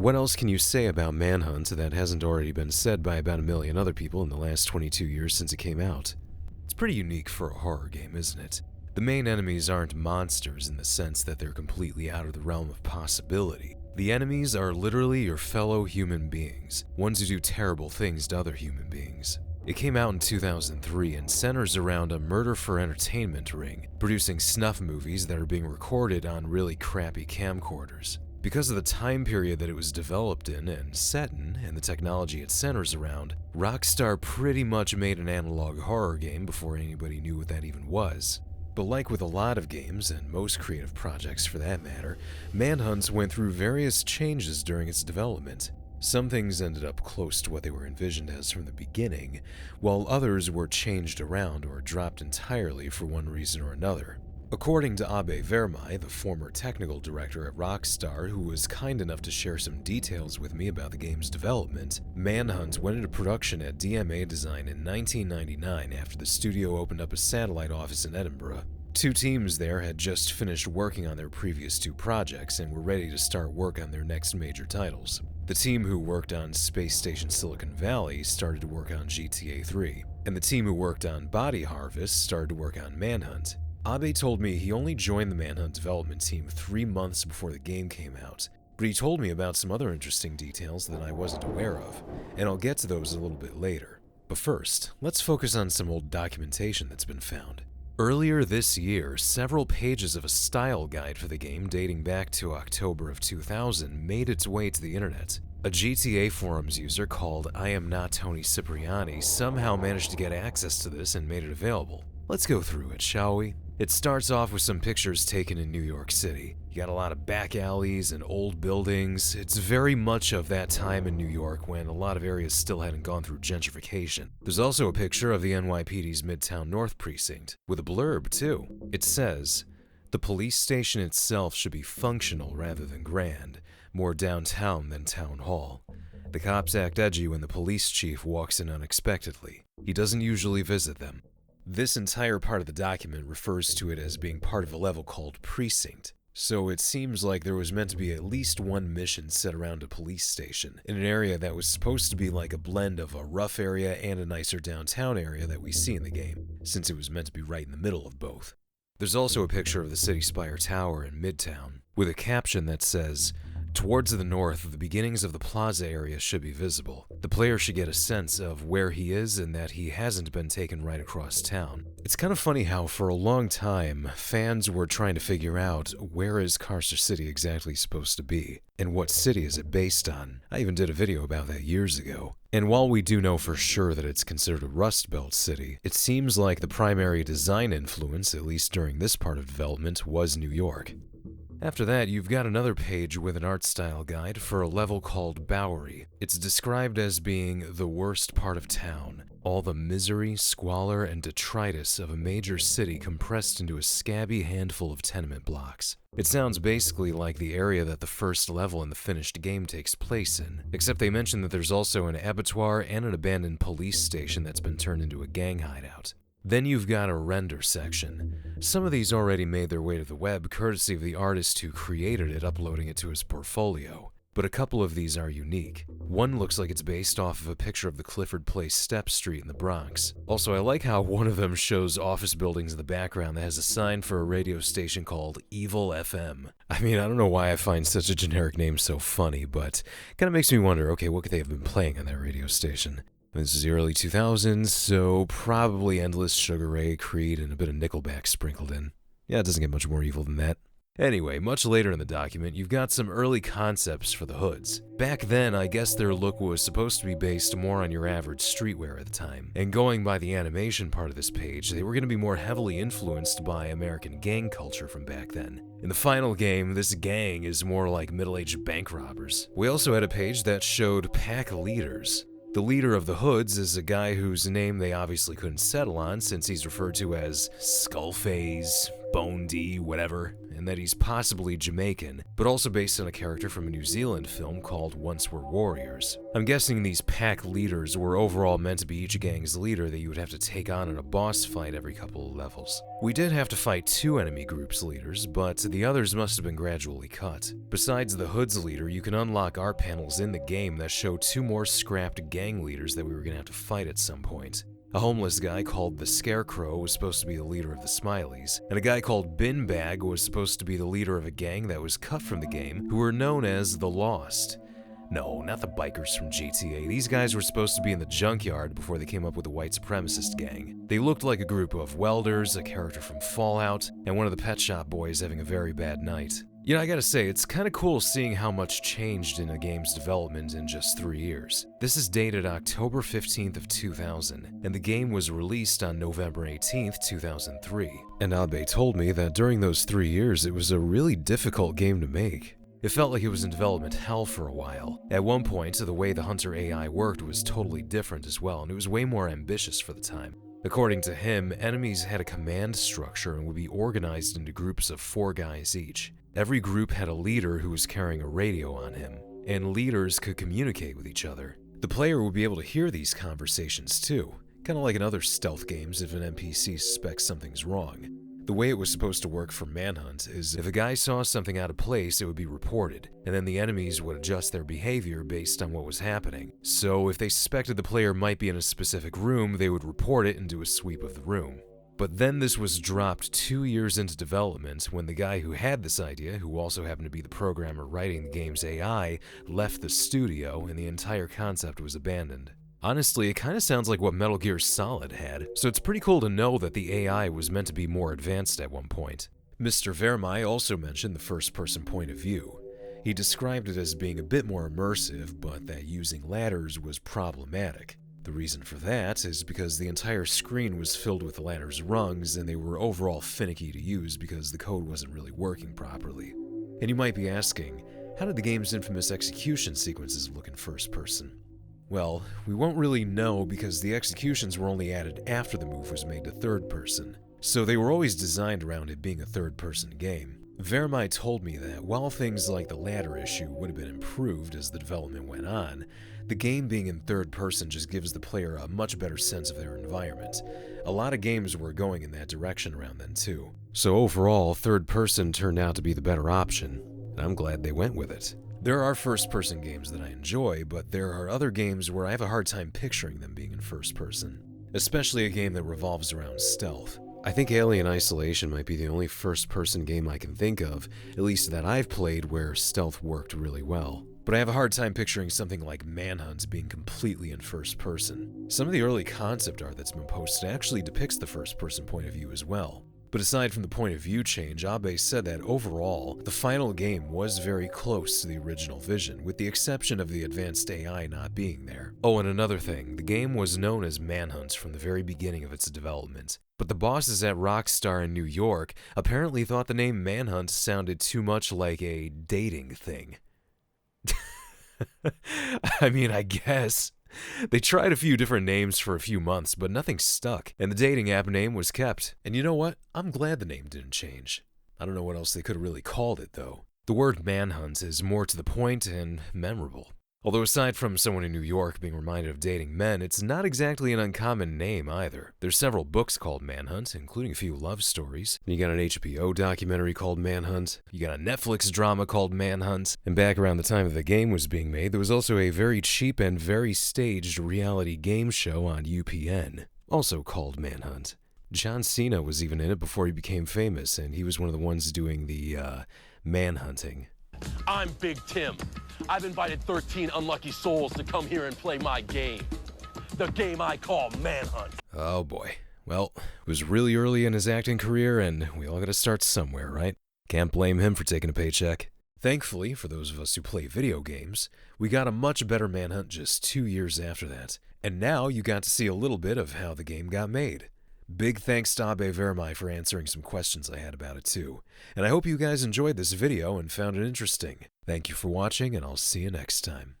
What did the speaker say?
What else can you say about Manhunt that hasn't already been said by about a million other people in the last 22 years since it came out? It's pretty unique for a horror game, isn't it? The main enemies aren't monsters in the sense that they're completely out of the realm of possibility. The enemies are literally your fellow human beings, ones who do terrible things to other human beings. It came out in 2003 and centers around a murder for entertainment ring, producing snuff movies that are being recorded on really crappy camcorders. Because of the time period that it was developed in and set in, and the technology it centers around, Rockstar pretty much made an analog horror game before anybody knew what that even was. But like with a lot of games, and most creative projects for that matter, Manhunt went through various changes during its development. Some things ended up close to what they were envisioned as from the beginning, while others were changed around or dropped entirely for one reason or another. According to Abe Vermai, the former technical director at Rockstar, who was kind enough to share some details with me about the game's development, Manhunt went into production at DMA Design in 1999 after the studio opened up a satellite office in Edinburgh. Two teams there had just finished working on their previous two projects and were ready to start work on their next major titles. The team who worked on Space Station Silicon Valley started to work on GTA 3, and the team who worked on Body Harvest started to work on Manhunt. Abe told me he only joined the Manhunt development team 3 months before the game came out, but he told me about some other interesting details that I wasn't aware of, and I'll get to those a little bit later. But first, let's focus on some old documentation that's been found. Earlier this year, several pages of a style guide for the game dating back to October of 2000 made its way to the internet. A GTA forums user called I Am Not Tony Cipriani somehow managed to get access to this and made it available. Let's go through it, shall we? It starts off with some pictures taken in New York City. You got a lot of back alleys and old buildings. It's very much of that time in New York when a lot of areas still hadn't gone through gentrification. There's also a picture of the NYPD's Midtown North precinct, with a blurb too. It says, "The police station itself should be functional rather than grand, more downtown than town hall. The cops act edgy when the police chief walks in unexpectedly. He doesn't usually visit them." This entire part of the document refers to it as being part of a level called Precinct, so it seems like there was meant to be at least one mission set around a police station, in an area that was supposed to be like a blend of a rough area and a nicer downtown area that we see in the game, since it was meant to be right in the middle of both. There's also a picture of the City Spire Tower in Midtown, with a caption that says, "Towards the north, the beginnings of the plaza area should be visible. The player should get a sense of where he is and that he hasn't been taken right across town." It's kind of funny how for a long time, fans were trying to figure out where is Carcer City exactly supposed to be, and what city is it based on. I even did a video about that years ago. And while we do know for sure that it's considered a Rust Belt city, it seems like the primary design influence, at least during this part of development, was New York. After that, you've got another page with an art style guide for a level called Bowery. It's described as being the worst part of town, all the misery, squalor, and detritus of a major city compressed into a scabby handful of tenement blocks. It sounds basically like the area that the first level in the finished game takes place in, except they mention that there's also an abattoir and an abandoned police station that's been turned into a gang hideout. Then you've got a render section. Some of these already made their way to the web courtesy of the artist who created it uploading it to his portfolio, but a couple of these are unique. One looks like it's based off of a picture of the Clifford Place Step Street in the Bronx. Also, I like how one of them shows office buildings in the background that has a sign for a radio station called Evil FM. I mean, I don't know why I find such a generic name so funny, but it kind of makes me wonder, okay, what could they have been playing on that radio station? This is the early 2000s, so probably Endless Sugar Ray, Creed, and a bit of Nickelback sprinkled in. Yeah, it doesn't get much more evil than that. Anyway, much later in the document, you've got some early concepts for the hoods. Back then, I guess their look was supposed to be based more on your average streetwear at the time, and going by the animation part of this page, they were going to be more heavily influenced by American gang culture from back then. In the final game, this gang is more like middle-aged bank robbers. We also had a page that showed pack leaders. The leader of the Hoods is a guy whose name they obviously couldn't settle on since he's referred to as Skullface, Bone D, whatever. and that he's possibly Jamaican, but also based on a character from a New Zealand film called Once Were Warriors. I'm guessing these pack leaders were overall meant to be each gang's leader that you would have to take on in a boss fight every couple of levels. We did have to fight 2 enemy groups' leaders, but the others must have been gradually cut. Besides the Hood's leader, you can unlock art panels in the game that show 2 more scrapped gang leaders that we were going to have to fight at some point. A homeless guy called the Scarecrow was supposed to be the leader of the Smileys, and a guy called Bin Bag was supposed to be the leader of a gang that was cut from the game, who were known as the Lost. No, not the bikers from GTA. These guys were supposed to be in the junkyard before they came up with the white supremacist gang. They looked like a group of welders, a character from Fallout, and one of the Pet Shop Boys having a very bad night. You know, I gotta say, it's kinda cool seeing how much changed in a game's development in just 3 years. This is dated October 15th of 2000, and the game was released on November 18th, 2003. And Abe told me that during those 3 years, it was a really difficult game to make. It felt like it was in development hell for a while. At one point, the way the Hunter AI worked was totally different as well, and it was way more ambitious for the time. According to him, enemies had a command structure and would be organized into groups of 4 guys each. Every group had a leader who was carrying a radio on him, and leaders could communicate with each other. The player would be able to hear these conversations too, kind of like in other stealth games if an NPC suspects something's wrong. The way it was supposed to work for Manhunt is if a guy saw something out of place, it would be reported, and then the enemies would adjust their behavior based on what was happening. So if they suspected the player might be in a specific room, they would report it and do a sweep of the room. But then this was dropped 2 years into development when the guy who had this idea, who also happened to be the programmer writing the game's AI, left the studio and the entire concept was abandoned. Honestly, it kind of sounds like what Metal Gear Solid had, so it's pretty cool to know that the AI was meant to be more advanced at one point. Mr. Vermeij also mentioned the first-person point of view. He described it as being a bit more immersive, but that using ladders was problematic. The reason for that is because the entire screen was filled with the ladder's rungs and they were overall finicky to use because the code wasn't really working properly. And you might be asking, how did the game's infamous execution sequences look in first person? Well, we won't really know because the executions were only added after the move was made to third person, so they were always designed around it being a third person game. Vermeij told me that while things like the ladder issue would have been improved as the development went on, the game being in third person just gives the player a much better sense of their environment. A lot of games were going in that direction around then too. So overall, third person turned out to be the better option, and I'm glad they went with it. There are first person games that I enjoy, but there are other games where I have a hard time picturing them being in first person. Especially a game that revolves around stealth. I think Alien Isolation might be the only first-person game I can think of, at least that I've played, where stealth worked really well. But I have a hard time picturing something like Manhunt being completely in first person. Some of the early concept art that's been posted actually depicts the first-person point of view as well. But aside from the point of view change, Abe said that overall, the final game was very close to the original vision, with the exception of the advanced AI not being there. Oh, and another thing, the game was known as Manhunt from the very beginning of its development. But the bosses at Rockstar in New York apparently thought the name Manhunt sounded too much like a dating thing. I mean, I guess. They tried a few different names for a few months, but nothing stuck, and the dating app name was kept. And you know what? I'm glad the name didn't change. I don't know what else they could have really called it, though. The word Manhunt is more to the point and memorable. Although aside from someone in New York being reminded of dating men, it's not exactly an uncommon name either. There's several books called Manhunt, including a few love stories. You got an HBO documentary called Manhunt. You got a Netflix drama called Manhunt. And back around the time that the game was being made, there was also a very cheap and very staged reality game show on UPN, also called Manhunt. John Cena was even in it before he became famous, and he was one of the ones doing the manhunting. I'm Big Tim. I've invited 13 unlucky souls to come here and play my game. The game I call Manhunt. Oh boy. Well, it was really early in his acting career, and we all gotta start somewhere, right? Can't blame him for taking a paycheck. Thankfully, for those of us who play video games, we got a much better Manhunt just 2 years after that. And now you got to see a little bit of how the game got made. Big thanks to Abe Vermeij for answering some questions I had about it too. And I hope you guys enjoyed this video and found it interesting. Thank you for watching, and I'll see you next time.